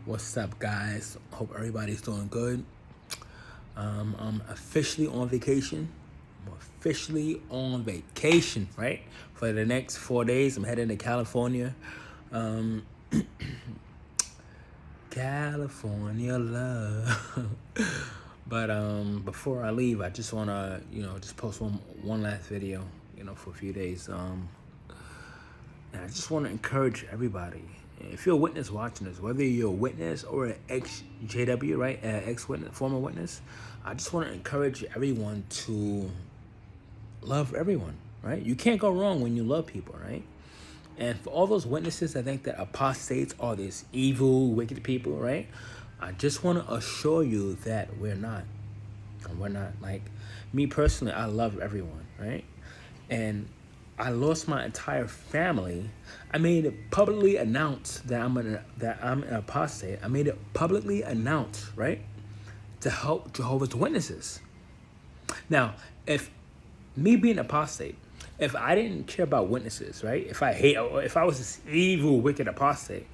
What's up, guys? Hope everybody's doing good. I'm officially on vacation. I'm officially on vacation, right? For the next 4 days, I'm heading to California. Um, California love. But before I leave, I just wanna, just post one last video, for a few days. And I just want to encourage everybody. If you're a witness watching this, whether you're a witness or an ex-JW, right, ex-witness, former witness, I just want to encourage everyone to love everyone, right? You can't go wrong when you love people, right? And for all those witnesses that think that apostates are these evil, wicked people, right? I just want to assure you that we're not. We're not. Like, me personally, I love everyone, right? And I lost my entire family. I made it publicly announced that I'm an apostate. I made it publicly announced, right, to help Jehovah's Witnesses. Now, if me being apostate, if I didn't care about witnesses, right, if I was this evil, wicked apostate,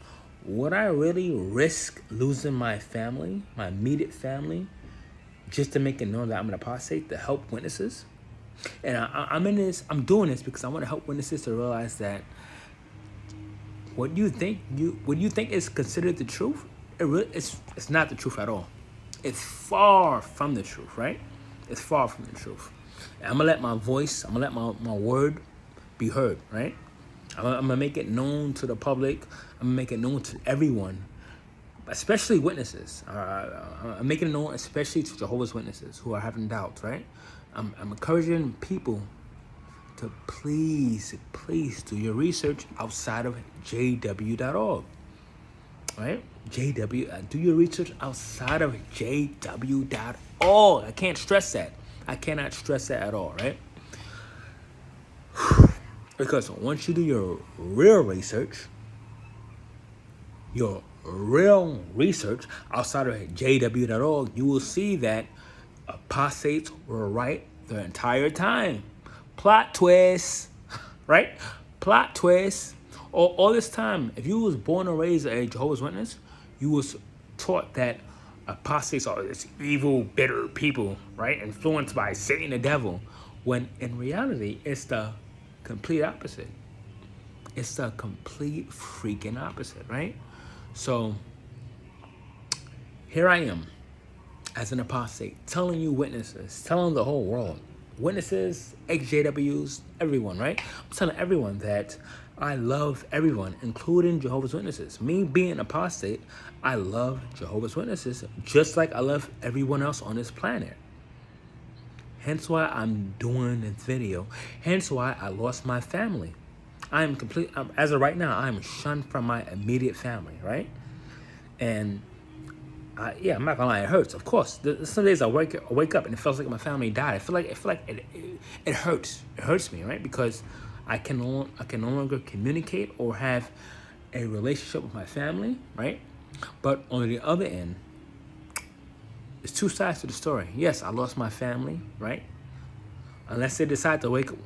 would I really risk losing my family, my immediate family, just to make it known that I'm an apostate to help witnesses? And I'm doing this because I want to help witnesses to realize that what you think is considered the truth, it's not the truth at all. It's far from the truth, right? It's far from the truth. And I'm gonna let my voice, I'm gonna let my word be heard, right? I'm gonna make it known to the public. I'm gonna make it known to everyone, especially witnesses. I'm making it known especially to Jehovah's Witnesses who are having doubts, right? I'm encouraging people to please do your research outside of jw.org, right? Do your research outside of jw.org. I can't stress that. I cannot stress that at all, right? Because once you do your real research outside of jw.org, you will see that apostates were right the entire time. Plot twist, right? Plot twist. All this time, if you was born and raised a Jehovah's Witness, you was taught that apostates are this evil, bitter people, right? Influenced by Satan, the devil. When in reality, it's the complete opposite. It's the complete freaking opposite, right? So here I am, as an apostate, telling you witnesses, telling the whole world, witnesses, ex-JWs, everyone, right? I'm telling everyone that I love everyone, including Jehovah's Witnesses. Me being an apostate, I love Jehovah's Witnesses just like I love everyone else on this planet. Hence why I'm doing this video. Hence why I lost my family. As of right now, I'm shunned from my immediate family, right? And I'm not gonna lie, it hurts. Of course, some days I wake up and it feels like my family died. I feel like it hurts. It hurts me, right? Because I can no longer communicate or have a relationship with my family, right? But on the other end, there's two sides to the story. Yes, I lost my family, right? Unless they decide to wake up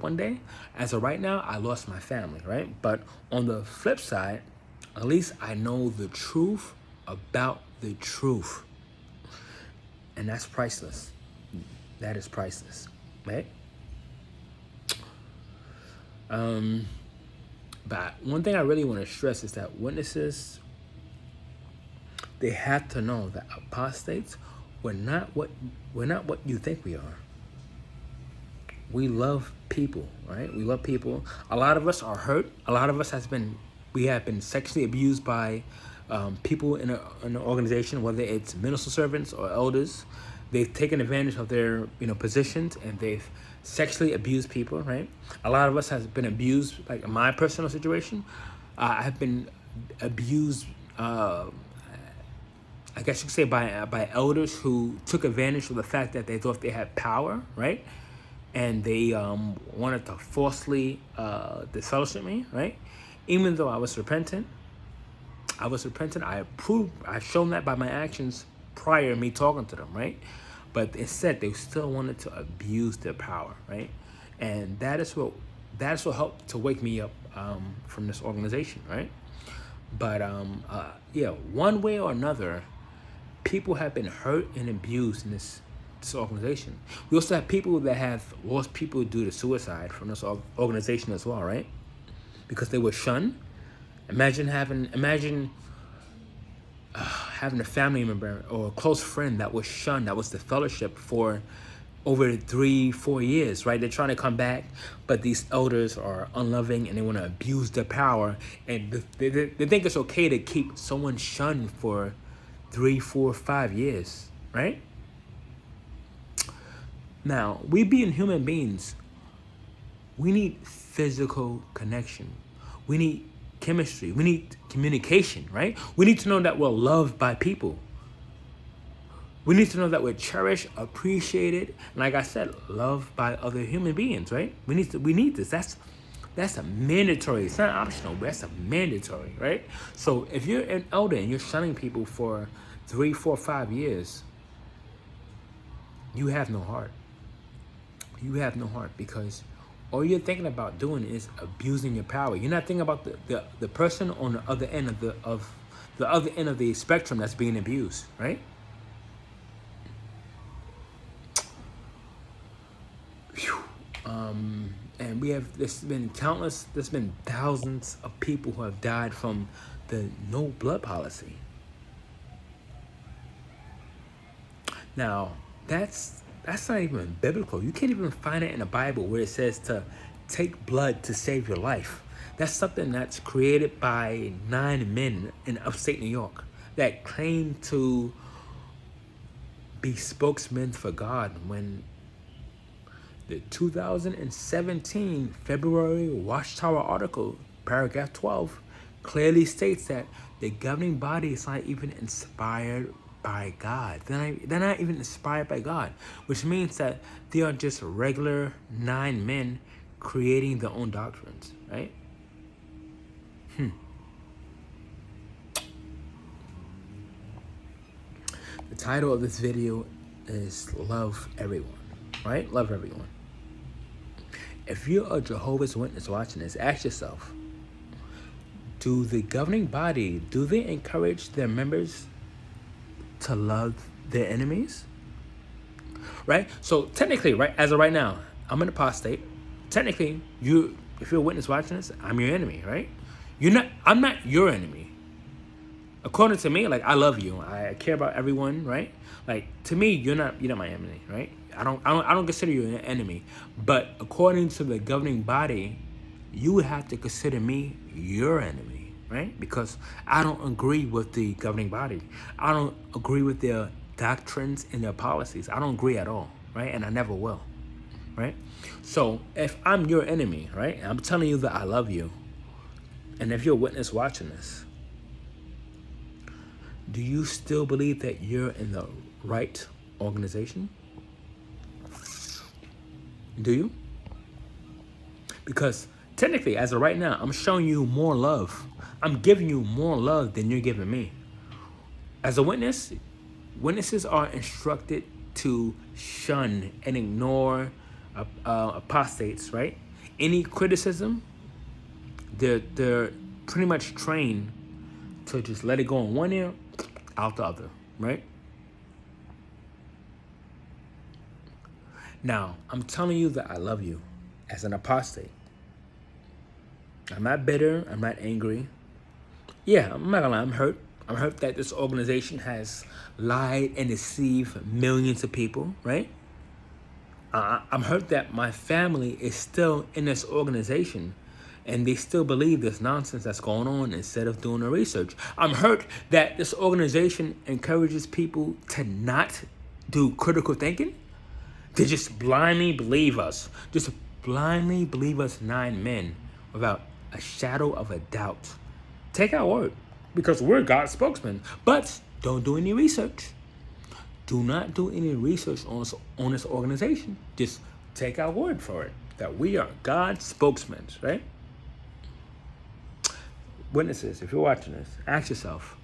one day. As of right now, I lost my family, right? But on the flip side, at least I know the truth about the truth. And that's priceless. That is priceless, right? But one thing I really want to stress is that witnesses, they have to know that apostates, we're not what you think we are. We love people, right? We love people. A lot of us are hurt. A lot of us have been sexually abused by people in an organization, whether it's minister servants or elders. They've taken advantage of their positions and they've sexually abused people, right? A lot of us has been abused. Like in my personal situation, I have been abused. I guess you could say by elders who took advantage of the fact that they thought they had power, right? And they wanted to forcefully disfellowship me, right? Even though I was repentant, I've shown that by my actions prior to me talking to them, right? But instead, they still wanted to abuse their power, right? And that is what helped to wake me up from this organization, right? But yeah, one way or another, people have been hurt and abused in this organization. We also have people that have lost people due to suicide from this organization as well, right? Because they were shunned. Imagine having a family member or a close friend that was shunned, that was the fellowship for over 3-4 years, right? They're trying to come back, but these elders are unloving and they want to abuse their power, and they think it's okay to keep someone shunned for 3-4-5 years, right? Now, we being human beings, we need physical connection. We need chemistry. We need communication, right? We need to know that we're loved by people. We need to know that we're cherished, appreciated, and like I said, loved by other human beings, right? We need this. That's a mandatory. It's not optional, but that's a mandatory, right? So if you're an elder and you're shunning people for 3-4-5 years, you have no heart. You have no heart, because all you're thinking about doing is abusing your power. You're not thinking about the person on the other end of the spectrum that's being abused, right? And there's been thousands of people who have died from the no blood policy. Now, that's not even biblical. You can't even find it in the Bible where it says to take blood to save your life. That's something that's created by 9 men in upstate New York that claim to be spokesmen for God, when the 2017 February Watchtower article, paragraph 12, clearly states that the governing body is not even inspired by God. They're not even inspired by God, which means that they are just regular 9 men creating their own doctrines, right? The title of this video is Love Everyone, right? Love everyone. If you're a Jehovah's Witness watching this, ask yourself, do the governing body, do they encourage their members to love their enemies? Right? So technically, right, as of right now, I'm an apostate. Technically, if you're a witness watching this, I'm your enemy, right? I'm not your enemy. According to me, like, I love you. I care about everyone, right? Like, to me, you're not my enemy, right? I don't consider you an enemy. But according to the governing body, you would have to consider me your enemy, right? Because I don't agree with the governing body. I don't agree with their doctrines and their policies. I don't agree at all, right? And I never will, right? So if I'm your enemy, right, and I'm telling you that I love you, and if you're a witness watching this, do you still believe that you're in the right organization? Do you? Because technically, as of right now, I'm showing you more love. I'm giving you more love than you're giving me. As a witness, witnesses are instructed to shun and ignore apostates, right? Any criticism, they're pretty much trained to just let it go in one ear, out the other, right? Now, I'm telling you that I love you as an apostate. I'm not bitter. I'm not angry. Yeah, I'm not gonna lie, I'm hurt. I'm hurt that this organization has lied and deceived millions of people, right? I'm hurt that my family is still in this organization and they still believe this nonsense that's going on instead of doing the research. I'm hurt that this organization encourages people to not do critical thinking, to just blindly believe us. Just blindly believe us 9 men without a shadow of a doubt. Take our word, because we're God's spokesman. But don't do any research. Do not do any research on this organization. Just take our word for it, that we are God's spokesmen, right? Witnesses, if you're watching this, ask yourself,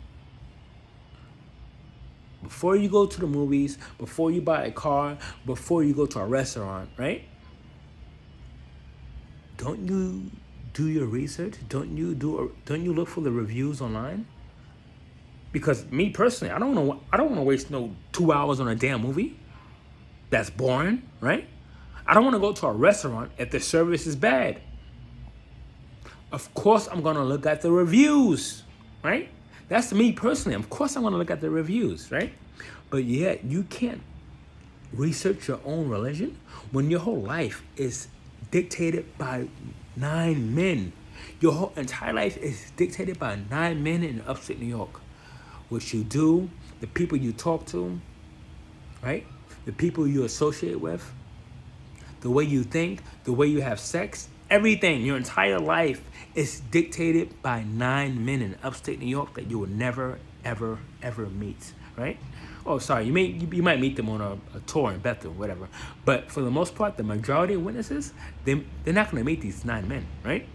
before you go to the movies, before you buy a car, before you go to a restaurant, right? Don't you do your research? Don't you look for the reviews online? Because me personally, I don't want to waste no 2 hours on a damn movie. That's boring, right? I don't want to go to a restaurant if the service is bad. Of course, I'm gonna look at the reviews, right? That's me personally. Of course, I'm gonna look at the reviews, right? But yet, you can't research your own religion when your whole life is dictated by 9 men. Your whole entire life is dictated by 9 men in upstate New York. What you do, the people you talk to, right? The people you associate with, the way you think, the way you have sex, everything, your entire life is dictated by 9 men in upstate New York that you will never, ever, ever meet, right? Oh, sorry, you might meet them on a tour in Bethel, whatever. But for the most part, the majority of witnesses, they're not going to meet these 9 men, right?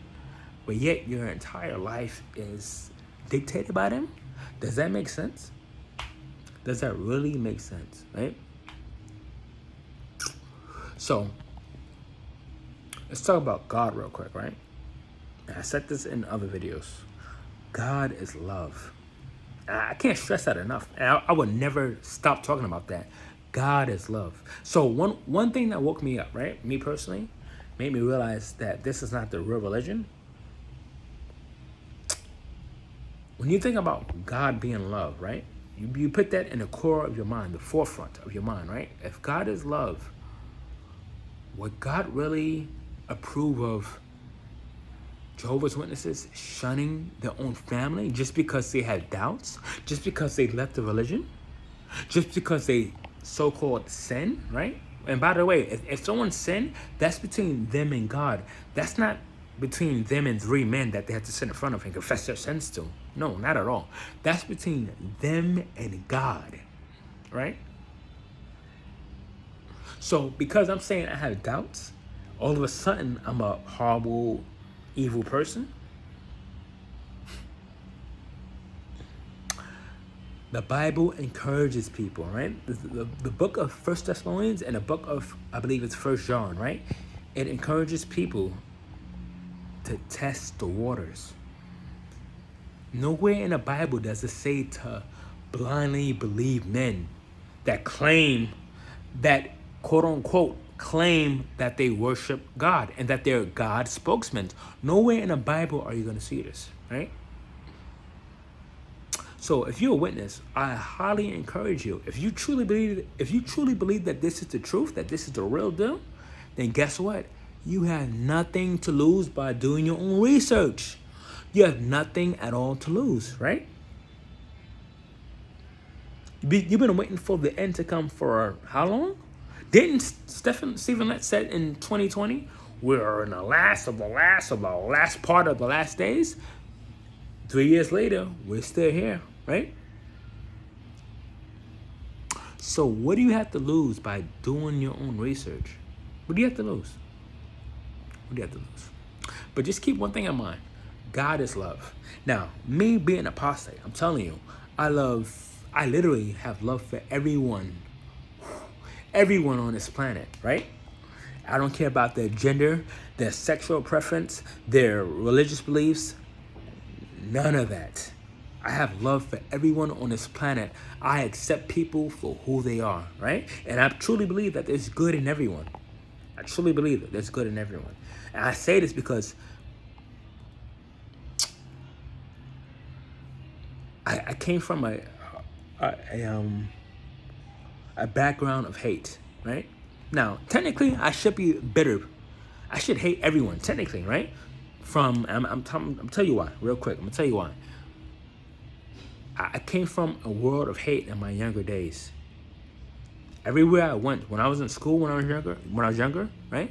But yet your entire life is dictated by them. Does that make sense? Does that really make sense, right? So, let's talk about God real quick, right? And I said this in other videos. God is love. I can't stress that enough. And I would never stop talking about that. God is love. So one thing that woke me up, right? Me personally, made me realize that this is not the real religion. When you think about God being love, right? You put that in the core of your mind, the forefront of your mind, right? If God is love, would God really approve of Jehovah's Witnesses shunning their own family just because they had doubts? Just because they left the religion? Just because they so-called sin, right? And by the way, if someone sinned, that's between them and God. That's not between them and 3 men that they have to sit in front of and confess their sins to. No, not at all. That's between them and God, right? So because I'm saying I have doubts, all of a sudden I'm a horrible, evil person? The Bible encourages people, right? The book of 1 Thessalonians and the book of, I believe it's 1 John, right? It encourages people to test the waters. Nowhere in the Bible does it say to blindly believe men that claim that, quote unquote, claim that they worship God and that they're God's spokesmen. Nowhere in the Bible are you going to see this, right? So if you're a witness, I highly encourage you. If you truly believe that this is the truth, that this is the real deal, then guess what? You have nothing to lose by doing your own research. You have nothing at all to lose, right? You've been waiting for the end to come for how long? Didn't Stephen Letts said in 2020, we're in the last part of the last days? 3 years later, we're still here, right? So what do you have to lose by doing your own research? What do you have to lose? What do you have to lose? But just keep one thing in mind. God is love. Now, me being apostate, I'm telling you, I literally have love for everyone on this planet, right? I don't care about their gender, their sexual preference, their religious beliefs, none of that. I have love for everyone on this planet. I accept people for who they are, right? And I truly believe that there's good in everyone. I truly believe that there's good in everyone. And I say this because I came from a background of hate, right? Now, technically, I should be bitter. I should hate everyone, technically, right? I'm tell you why, real quick. I'm gonna tell you why. I came from a world of hate in my younger days. Everywhere I went, when I was in school, when I was younger, right?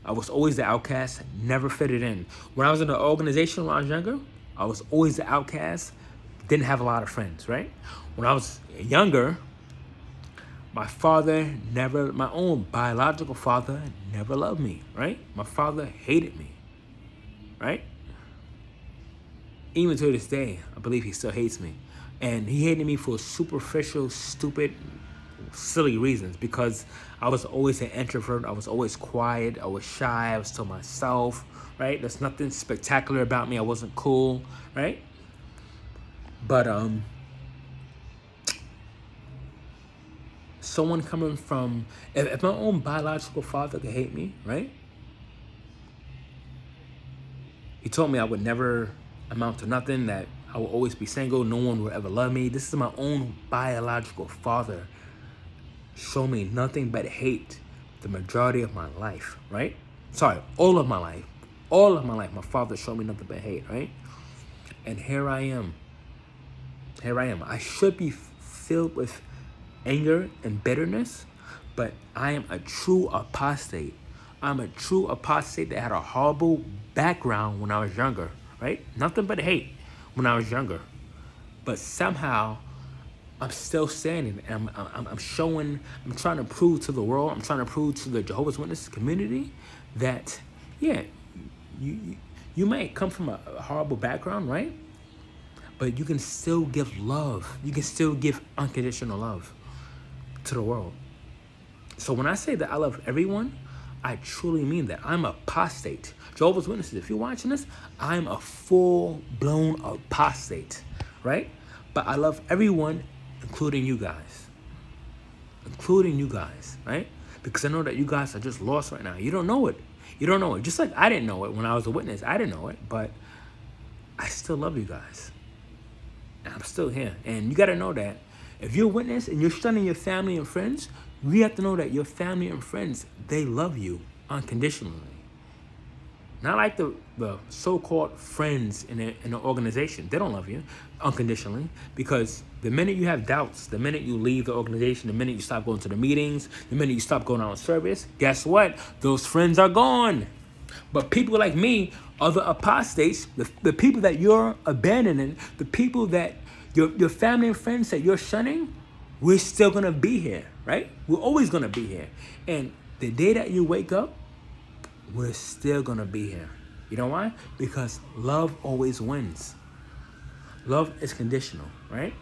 I was always the outcast, never fitted in. When I was in the organization when I was younger, I was always the outcast, didn't have a lot of friends, right? When I was younger, my own biological father never loved me, right? My father hated me, right? Even to this day, I believe he still hates me. And he hated me for superficial, stupid silly reasons, because I was always an introvert. I was always quiet. I was shy. I was to myself, right? There's nothing spectacular about me. I wasn't cool, right? But someone coming from, if my own biological father could hate me, right? He told me I would never amount to nothing, that I will always be single, no one will ever love me. This is my own biological father show me nothing but hate the majority of my life, right? Sorry, all of my life. All of my life, my father showed me nothing but hate, right? And here I am. Here I am. I should be filled with anger and bitterness, but I am a true apostate. I'm a true apostate that had a horrible background when I was younger, right? Nothing but hate when I was younger. But somehow, I'm still standing, and I'm showing, I'm trying to prove to the world, I'm trying to prove to the Jehovah's Witness community that, yeah, you might come from a horrible background, right? But you can still give love. You can still give unconditional love to the world. So when I say that I love everyone, I truly mean that. I'm apostate. Jehovah's Witnesses, if you're watching this, I'm a full-blown apostate, right? But I love everyone, including you guys. Including you guys, right? Because I know that you guys are just lost right now. You don't know it. You don't know it. Just like I didn't know it when I was a witness. I didn't know it, but I still love you guys. And I'm still here. And you got to know that if you're a witness and you're shunning your family and friends, you have to know that your family and friends, they love you unconditionally. Not like the so-called friends in an organization. They don't love you unconditionally, because the minute you have doubts, the minute you leave the organization, the minute you stop going to the meetings, the minute you stop going out on service, guess what? Those friends are gone. But people like me are the apostates, the people that you're abandoning, the people that your family and friends that you're shunning, we're still going to be here, right? We're always going to be here. And the day that you wake up, we're still going to be here. You know why? Because love always wins. Love is conditional, right?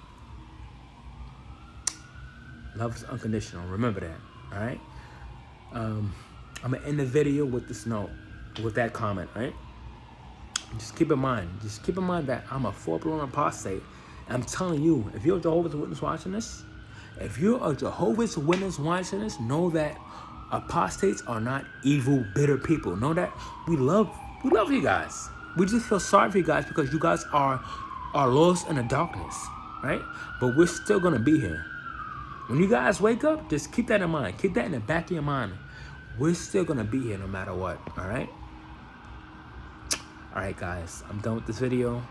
Love is unconditional. Remember that, all right? I'm going to end the video with this note, with that comment, right? Just keep in mind that I'm a full-blown apostate. I'm telling you, if you're a Jehovah's Witness watching this, know that apostates are not evil, bitter people. Know that we love you guys. We just feel sorry for you guys because you guys are lost in the darkness, right? But we're still gonna be here. When you guys wake up, just keep that in mind. Keep that in the back of your mind. We're still gonna be here no matter what, all right? All right, guys, I'm done with this video.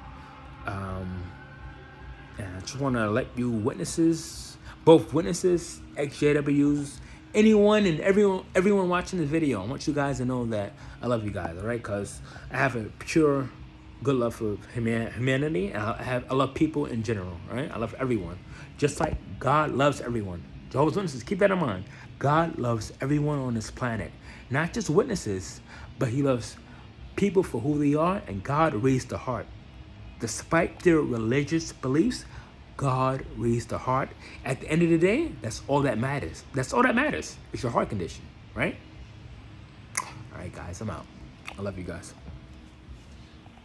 And I just want to let you witnesses, both witnesses, ex-JWs, anyone and everyone watching this video, I want you guys to know that I love you guys, all right? Because I have a pure, good love for humanity, and I love people in general, all right? I love everyone, just like God loves everyone. Jehovah's Witnesses, keep that in mind. God loves everyone on this planet, not just witnesses, but He loves people for who they are, and God reads the heart. Despite their religious beliefs, God reads the heart. At the end of the day, that's all that matters. That's all that matters. It's your heart condition, right? All right, guys, I'm out. I love you guys.